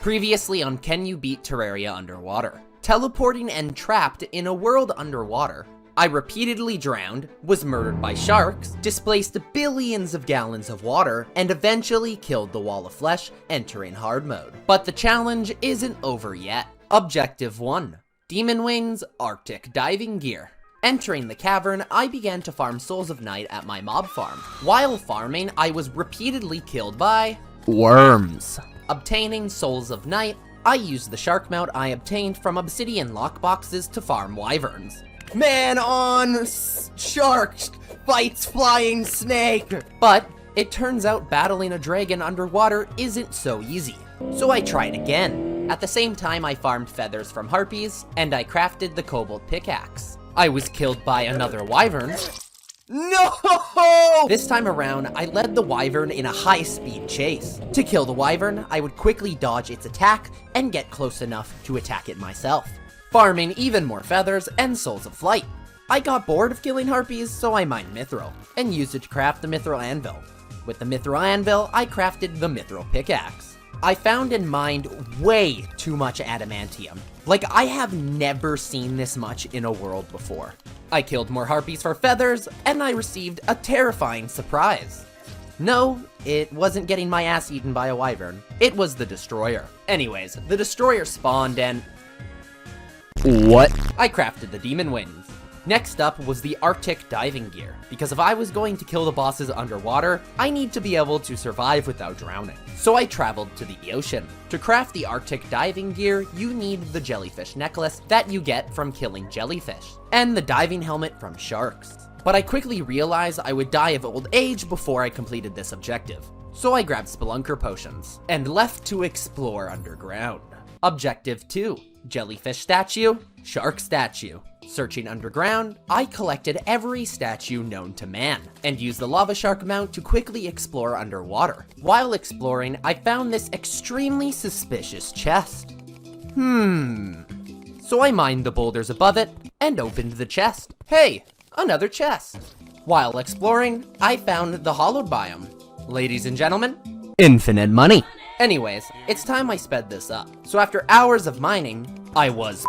Previously on Can You Beat Terraria Underwater? Teleporting and trapped in a world underwater, I repeatedly drowned, was murdered by sharks, displaced billions of gallons of water, and eventually killed the wall of flesh, entering hard mode. But the challenge isn't over yet. Objective 1. Demon Wings Arctic Diving Gear. Entering the cavern, I began to farm Souls of Night at my mob farm. While farming, I was repeatedly killed by worms. Obtaining Souls of Night, I used the shark mount I obtained from obsidian lockboxes to farm wyverns. Man on shark fights flying snake! But it turns out battling a dragon underwater isn't so easy. So I tried again. At the same time, I farmed feathers from harpies, and I crafted the cobalt pickaxe. I was killed by another wyvern. No! This time around, I led the wyvern in a high-speed chase. To kill the wyvern, I would quickly dodge its attack and get close enough to attack it myself, farming even more feathers and souls of flight. I got bored of killing harpies, so I mined mithril, and used it to craft the mithril anvil. With the mithril anvil, I crafted the mithril pickaxe. I found and mined way too much adamantium. Like, I have never seen this much in a world before. I killed more harpies for feathers, and I received a terrifying surprise. No, it wasn't getting my ass eaten by a wyvern. It was the destroyer. Anyways, the destroyer spawned and... what? I crafted the demon wings. Next up was the Arctic diving gear, because if I was going to kill the bosses underwater, I need to be able to survive without drowning. So I traveled to the ocean. To craft the Arctic diving gear, you need the jellyfish necklace that you get from killing jellyfish, and the diving helmet from sharks. But I quickly realized I would die of old age before I completed this objective. So I grabbed spelunker potions, and left to explore underground. Objective 2. Jellyfish statue, shark statue. Searching underground, I collected every statue known to man, and used the lava shark mount to quickly explore underwater. While exploring, I found this extremely suspicious chest. So I mined the boulders above it, and opened the chest. Hey, another chest. While exploring, I found the hollowed biome. Ladies and gentlemen, infinite money. Anyways, it's time I sped this up. So after hours of mining, I was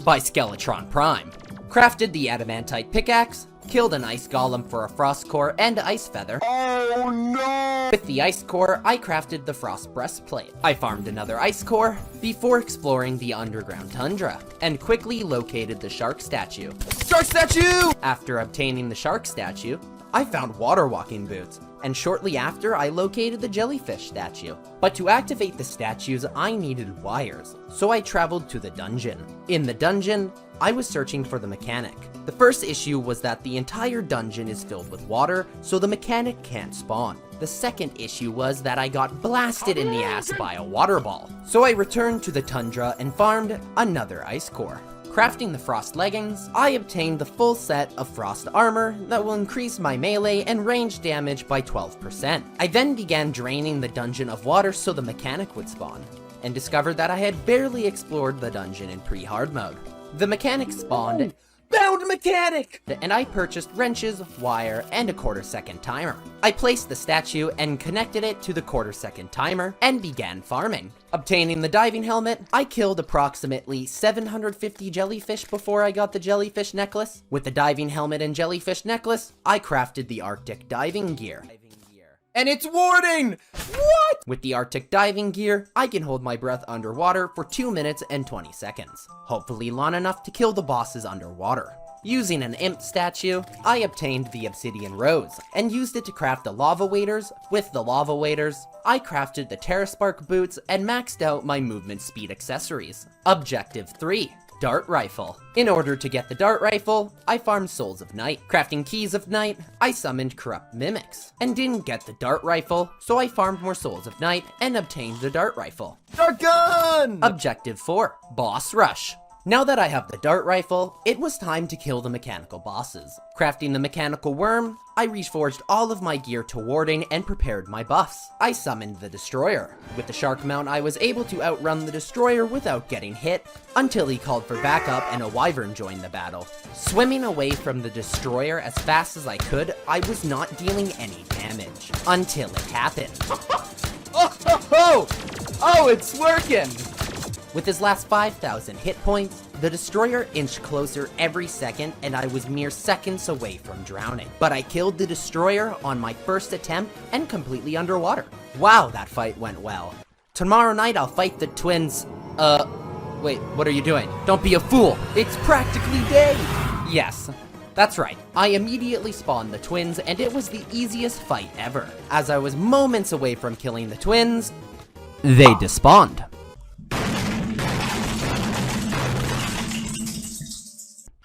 by Skeletron Prime. Crafted the adamantite pickaxe, killed an ice golem for a frost core and ice feather. Oh no! With the ice core, I crafted the frost breastplate. I farmed another ice core before exploring the underground tundra, and quickly located the shark statue. Shark statue! After obtaining the shark statue, I found water walking boots, and shortly after, I located the jellyfish statue. But to activate the statues, I needed wires, so I traveled to the dungeon. In the dungeon, I was searching for the mechanic. The first issue was that the entire dungeon is filled with water, so the mechanic can't spawn. The second issue was that I got blasted in the ass by a water ball. So I returned to the tundra and farmed another ice core. Crafting the frost leggings, I obtained the full set of frost armor that will increase my melee and range damage by 12%. I then began draining the dungeon of water so the mechanic would spawn, and discovered that I had barely explored the dungeon in pre-hard mode. The mechanic spawned. Found mechanic! And I purchased wrenches, wire, and a quarter-second timer. I placed the statue and connected it to the quarter-second timer and began farming. Obtaining the diving helmet, I killed approximately 750 jellyfish before I got the jellyfish necklace. With the diving helmet and jellyfish necklace, I crafted the Arctic diving gear. And it's warning! What? With the Arctic diving gear, I can hold my breath underwater for 2 minutes and 20 seconds. Hopefully long enough to kill the bosses underwater. Using an imp statue, I obtained the obsidian rose, and used it to craft the lava waders. With the lava waders, I crafted the Terraspark boots and maxed out my movement speed accessories. Objective 3. Dart rifle. In order to get the dart rifle, I farmed souls of night. Crafting keys of night, I summoned corrupt mimics, and didn't get the dart rifle, so I farmed more souls of night and obtained the dart rifle. Dart gun! Objective 4. Boss rush. Now that I have the dart rifle, it was time to kill the mechanical bosses. Crafting the mechanical worm, I reforged all of my gear to warding and prepared my buffs. I summoned the destroyer. With the shark mount, I was able to outrun the destroyer without getting hit, until he called for backup and a wyvern joined the battle. Swimming away from the destroyer as fast as I could, I was not dealing any damage, until it happened. Oh ho ho! Oh, it's working! With his last 5,000 hit points, the destroyer inched closer every second and I was mere seconds away from drowning. But I killed the destroyer on my first attempt and completely underwater. Wow, that fight went well. Tomorrow night I'll fight the twins. Wait, what are you doing? Don't be a fool! It's practically day! Yes, that's right. I immediately spawned the twins and it was the easiest fight ever. As I was moments away from killing the twins, they despawned.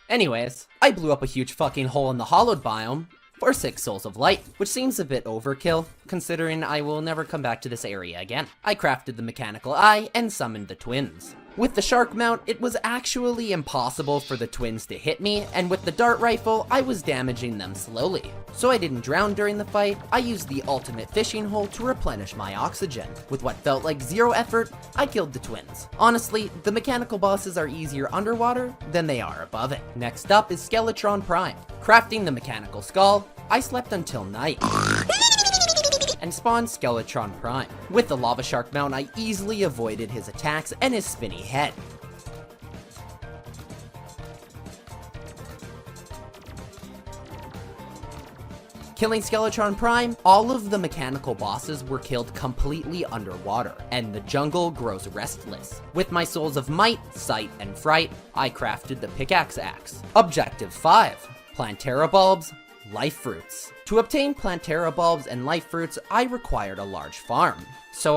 Anyways, I blew up a huge fucking hole in the hollowed biome for 6 souls of light, which seems a bit overkill, considering I will never come back to this area again. I crafted the mechanical eye and summoned the twins. With the shark mount, it was actually impossible for the twins to hit me, and with the dart rifle, I was damaging them slowly. So I didn't drown during the fight, I used the ultimate fishing hole to replenish my oxygen. With what felt like 0 effort, I killed the twins. Honestly, the mechanical bosses are easier underwater than they are above it. Next up is Skeletron Prime. Crafting the mechanical skull, I slept until night and spawned Skeletron Prime. With the lava shark mount, I easily avoided his attacks and his spinny head. Killing Skeletron Prime, all of the mechanical bosses were killed completely underwater, and the jungle grows restless. With my souls of might, sight, and fright, I crafted the pickaxe axe. Objective 5, Plantera bulbs, life fruits. To obtain Plantera bulbs and life fruits, I required a large farm. So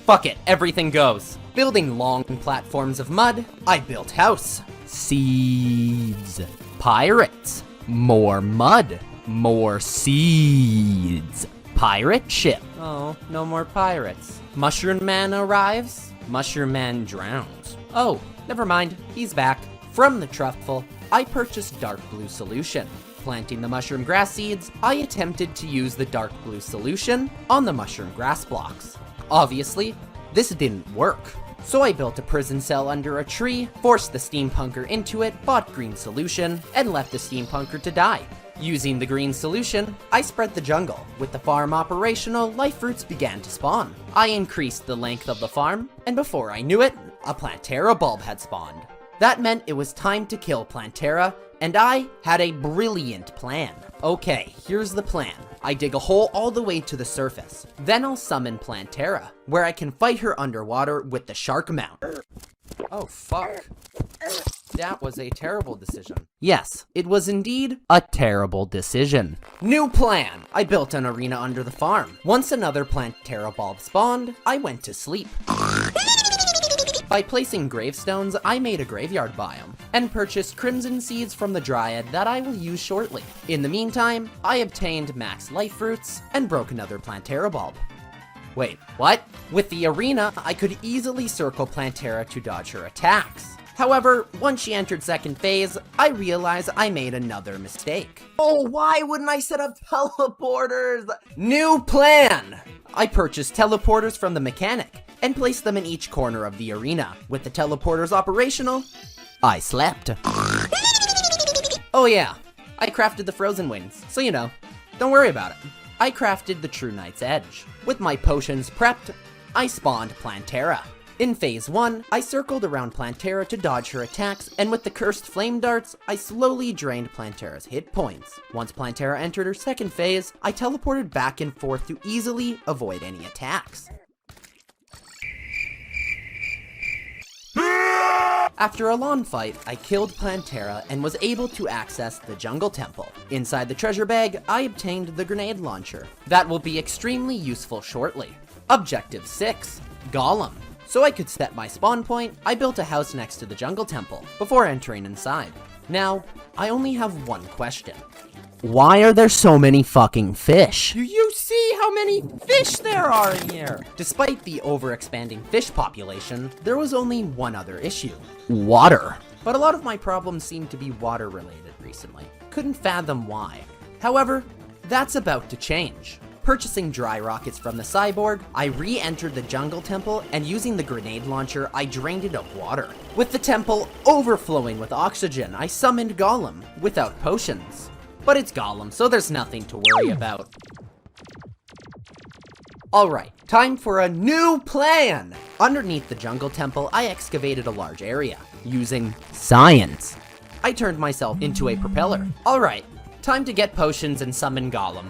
fuck it, everything goes. Building long platforms of mud, I built house. Seeds. Pirates. More mud. More seeds. Pirate ship. Oh, no more pirates. Mushroom Man arrives. Mushroom Man drowns. Oh, never mind, he's back. From the truffle, I purchased dark blue solution. Planting the mushroom grass seeds, I attempted to use the dark blue solution on the mushroom grass blocks. Obviously, this didn't work. So I built a prison cell under a tree, forced the steampunker into it, bought green solution, and left the steampunker to die. Using the green solution, I spread the jungle. With the farm operational, life fruits began to spawn. I increased the length of the farm, and before I knew it, a Plantera bulb had spawned. That meant it was time to kill Plantera, and I had a brilliant plan. Okay, here's the plan. I dig a hole all the way to the surface. Then I'll summon Plantera, where I can fight her underwater with the shark mount. Oh fuck. That was a terrible decision. Yes, it was indeed a terrible decision. New plan! I built an arena under the farm. Once another Plantera bulb spawned, I went to sleep. By placing gravestones, I made a graveyard biome, and purchased crimson seeds from the dryad that I will use shortly. In the meantime, I obtained max life fruits, and broke another Plantera bulb. Wait, what? With the arena, I could easily circle Plantera to dodge her attacks. However, once she entered second phase, I realized I made another mistake. Oh, why wouldn't I set up teleporters? New plan! I purchased teleporters from the mechanic, and placed them in each corner of the arena. With the teleporters operational, I slept. Oh yeah, I crafted the frozen wings, so you know, don't worry about it. I crafted the True Knight's Edge. With my potions prepped, I spawned Plantera. In phase 1, I circled around Plantera to dodge her attacks, and with the cursed flame darts, I slowly drained Plantera's hit points. Once Plantera entered her second phase, I teleported back and forth to easily avoid any attacks. After a long fight, I killed Plantera and was able to access the jungle temple. Inside the treasure bag, I obtained the grenade launcher. That will be extremely useful shortly. Objective 6, Golem. So I could set my spawn point, I built a house next to the jungle temple before entering inside. Now, I only have one question. Why are there so many fucking fish? Do you see how many fish there are in here? Despite the overexpanding fish population, there was only one other issue. Water. But a lot of my problems seem to be water related recently. Couldn't fathom why. However, that's about to change. Purchasing dry rockets from the cyborg, I re-entered the jungle temple, and using the grenade launcher, I drained it of water. With the temple overflowing with oxygen, I summoned Golem without potions. But it's Golem, so there's nothing to worry about. Alright, time for a new plan! Underneath the jungle temple, I excavated a large area, using science. I turned myself into a propeller. Alright, time to get potions and summon Golem.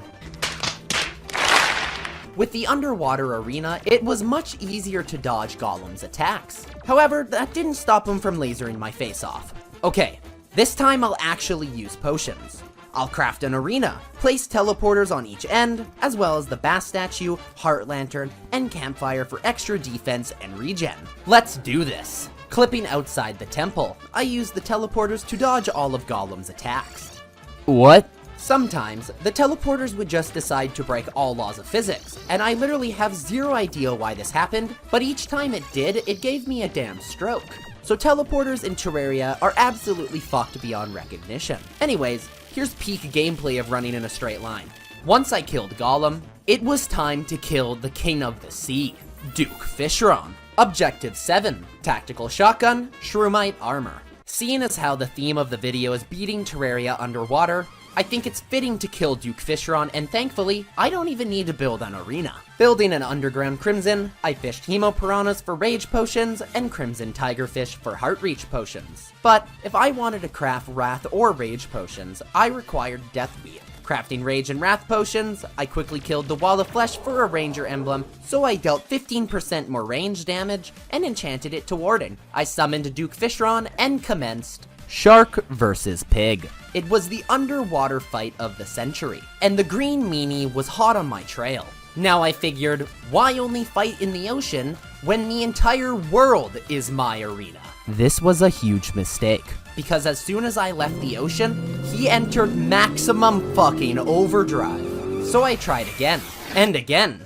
With the underwater arena, it was much easier to dodge Golem's attacks. However, that didn't stop him from lasering my face off. Okay, this time I'll actually use potions. I'll craft an arena, place teleporters on each end, as well as the bass statue, heart lantern, and campfire for extra defense and regen. Let's do this! Clipping outside the temple, I use the teleporters to dodge all of Golem's attacks. What? Sometimes, the teleporters would just decide to break all laws of physics, and I literally have zero idea why this happened, but each time it did, it gave me a damn stroke. So teleporters in Terraria are absolutely fucked beyond recognition. Anyways, here's peak gameplay of running in a straight line. Once I killed Golem, it was time to kill the king of the sea, Duke Fishron. Objective 7, Tactical Shotgun, Shroomite Armor. Seeing as how the theme of the video is beating Terraria underwater, I think it's fitting to kill Duke Fishron, and thankfully, I don't even need to build an arena. Building an underground crimson, I fished Hemopiranhas for rage potions, and crimson tigerfish for heart reach potions. But if I wanted to craft wrath or rage potions, I required deathweed. Crafting rage and wrath potions, I quickly killed the wall of flesh for a ranger emblem, so I dealt 15% more range damage, and enchanted it to warding. I summoned Duke Fishron, and commenced Shark vs. Pig. It was the underwater fight of the century, and the green meanie was hot on my trail. Now I figured, why only fight in the ocean when the entire world is my arena? This was a huge mistake, because as soon as I left the ocean, he entered maximum fucking overdrive. So I tried again, and again.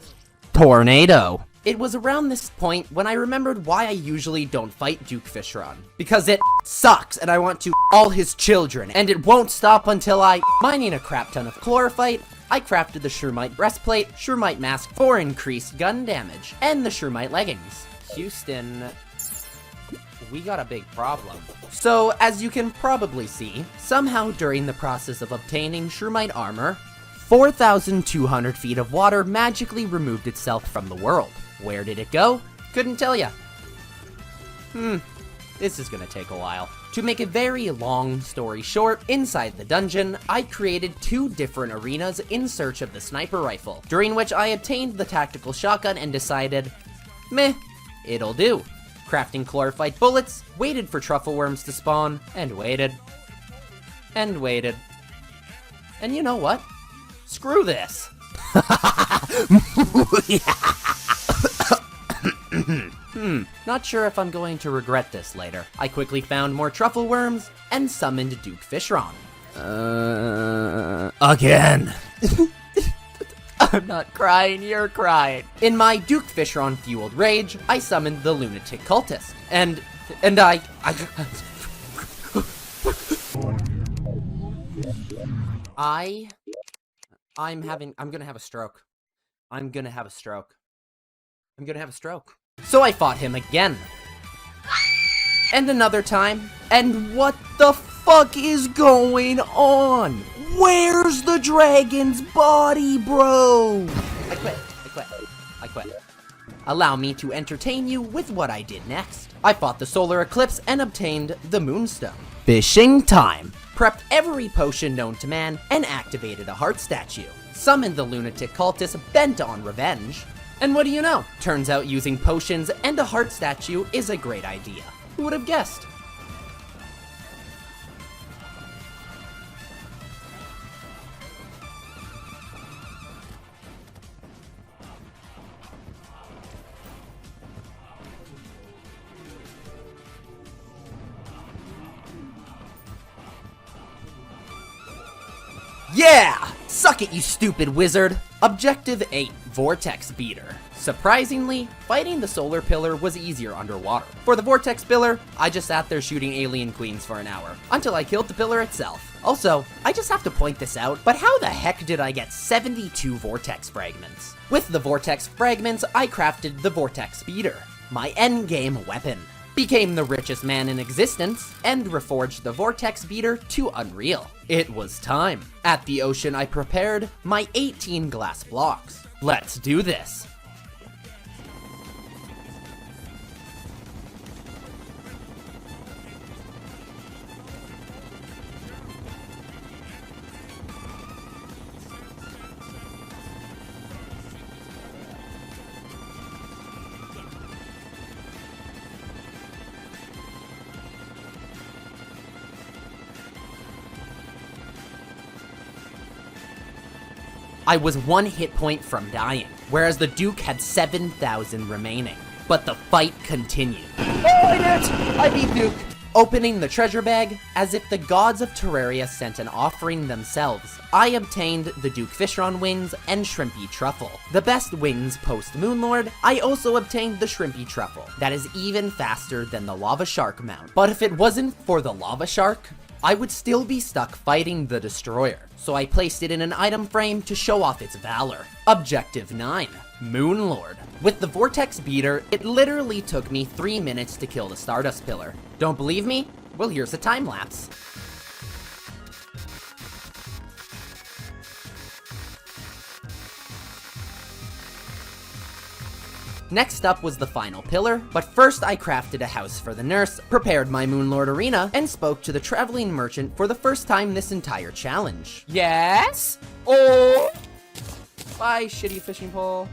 Tornado. It was around this point when I remembered why I usually don't fight Duke Fishron. Because it sucks and I want to all his children, and it won't stop until mining a crap ton of chlorophyte, I crafted the Shroomite breastplate, Shroomite mask for increased gun damage, and the Shroomite leggings. Houston, we got a big problem. So, as you can probably see, somehow during the process of obtaining Shroomite armor, 4,200 feet of water magically removed itself from the world. Where did it go? Couldn't tell ya. This is gonna take a while. To make a very long story short, inside the dungeon, I created 2 different arenas in search of the sniper rifle, during which I obtained the tactical shotgun and decided, meh, it'll do. Crafting chlorophyte bullets, waited for truffle worms to spawn, and waited. And waited. And you know what? Screw this. Not sure if I'm going to regret this later. I quickly found more truffle worms and summoned Duke Fishron. Again. I'm not crying, you're crying. In my Duke Fishron fueled rage, I summoned the lunatic cultist. And I'm gonna have a stroke. I'm gonna have a stroke. So I fought him again. And another time. And what the fuck is going on? Where's the dragon's body, bro? I quit. Allow me to entertain you with what I did next. I fought the solar eclipse and obtained the moonstone. Fishing time. Prepped every potion known to man and activated a heart statue. Summoned the lunatic cultist bent on revenge. And what do you know? Turns out using potions and a heart statue is a great idea. Who would have guessed? Yeah! Suck it, you stupid wizard! Objective 8, Vortex Beater. Surprisingly, fighting the solar pillar was easier underwater. For the Vortex pillar, I just sat there shooting alien queens for an hour, until I killed the pillar itself. Also, I just have to point this out, but how the heck did I get 72 Vortex fragments? With the Vortex fragments, I crafted the Vortex Beater, my endgame weapon. Became the richest man in existence, and reforged the Vortex Beater to Unreal. It was time. At the ocean, I prepared my 18 glass blocks. Let's do this. I was 1 hit point from dying, whereas the Duke had 7,000 remaining. But the fight continued. Oh, I did it! I beat Duke! Opening the treasure bag, as if the gods of Terraria sent an offering themselves, I obtained the Duke Fishron wings and Shrimpy Truffle. The best wings post MoonLord, I also obtained the Shrimpy Truffle, that is even faster than the Lava Shark mount. But if it wasn't for the Lava Shark, I would still be stuck fighting the Destroyer, so I placed it in an item frame to show off its valor. Objective 9. MoonLord. With the Vortex beater, it literally took me 3 minutes to kill the Stardust Pillar. Don't believe me? Well, here's a time lapse. Next up was the final pillar, but first I crafted a house for the nurse, prepared my MoonLord arena, and spoke to the traveling merchant for the first time this entire challenge. Yes? Oh? Bye, shitty fishing pole.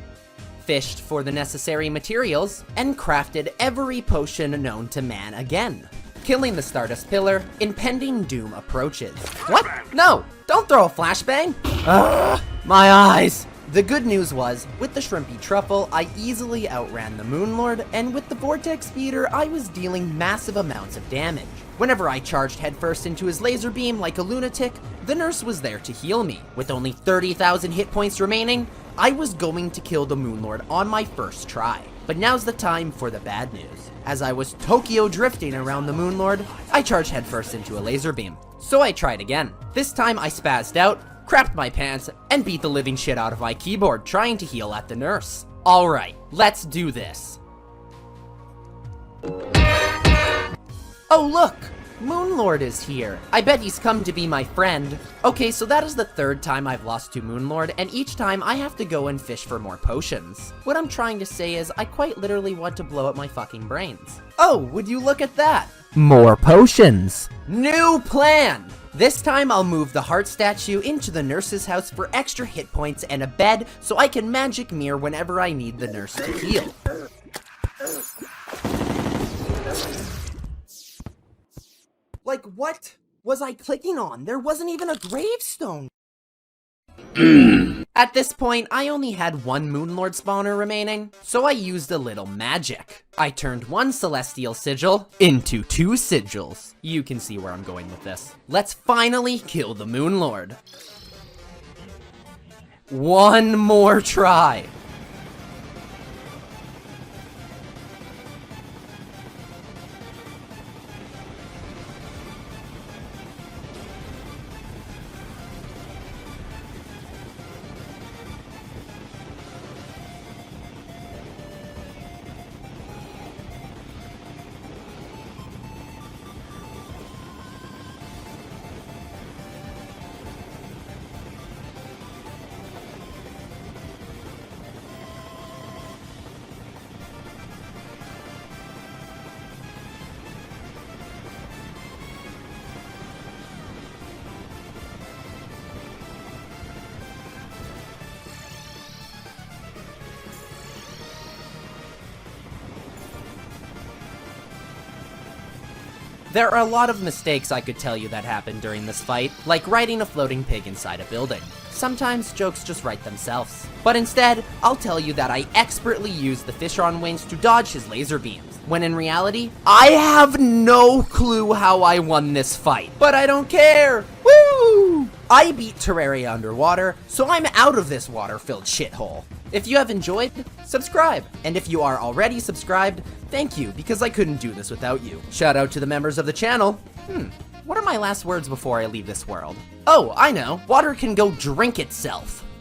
Fished for the necessary materials, and crafted every potion known to man again. Killing the Stardust Pillar, impending doom approaches. What? No! Don't throw a flashbang! Ugh, my eyes! The good news was, with the Shrimpy Truffle, I easily outran the MoonLord, and with the Vortex Beater, I was dealing massive amounts of damage. Whenever I charged headfirst into his laser beam like a lunatic, the nurse was there to heal me. With only 30,000 hit points remaining, I was going to kill the MoonLord on my first try. But now's the time for the bad news. As I was Tokyo drifting around the MoonLord, I charged headfirst into a laser beam. So I tried again. This time I spazzed out, crapped my pants, and beat the living shit out of my keyboard trying to heal at the nurse. Alright, let's do this. Oh look! MoonLord is here. I bet he's come to be my friend. Okay, so that is the 3rd time I've lost to MoonLord, and each time I have to go and fish for more potions. What I'm trying to say is, I quite literally want to blow up my fucking brains. Oh, would you look at that? More potions! New plan! This time I'll move the heart statue into the nurse's house for extra hit points and a bed so I can magic mirror whenever I need the nurse to heal. Like, what was I clicking on? There wasn't even a gravestone. At this point, I only had 1 MoonLord spawner remaining, so I used a little magic. I turned 1 Celestial Sigil into 2 Sigils. You can see where I'm going with this. Let's finally kill the MoonLord. 1 more try. There are a lot of mistakes I could tell you that happened during this fight, like writing a floating pig inside a building. Sometimes jokes just write themselves. But instead, I'll tell you that I expertly used the Fishron wings to dodge his laser beams, when in reality, I have no clue how I won this fight. But I don't care! Woo! I beat Terraria Underwater, so I'm out of this water-filled shithole. If you have enjoyed, subscribe. And if you are already subscribed, thank you, because I couldn't do this without you. Shout out to the members of the channel. What are my last words before I leave this world? Oh, I know. Water can go drink itself.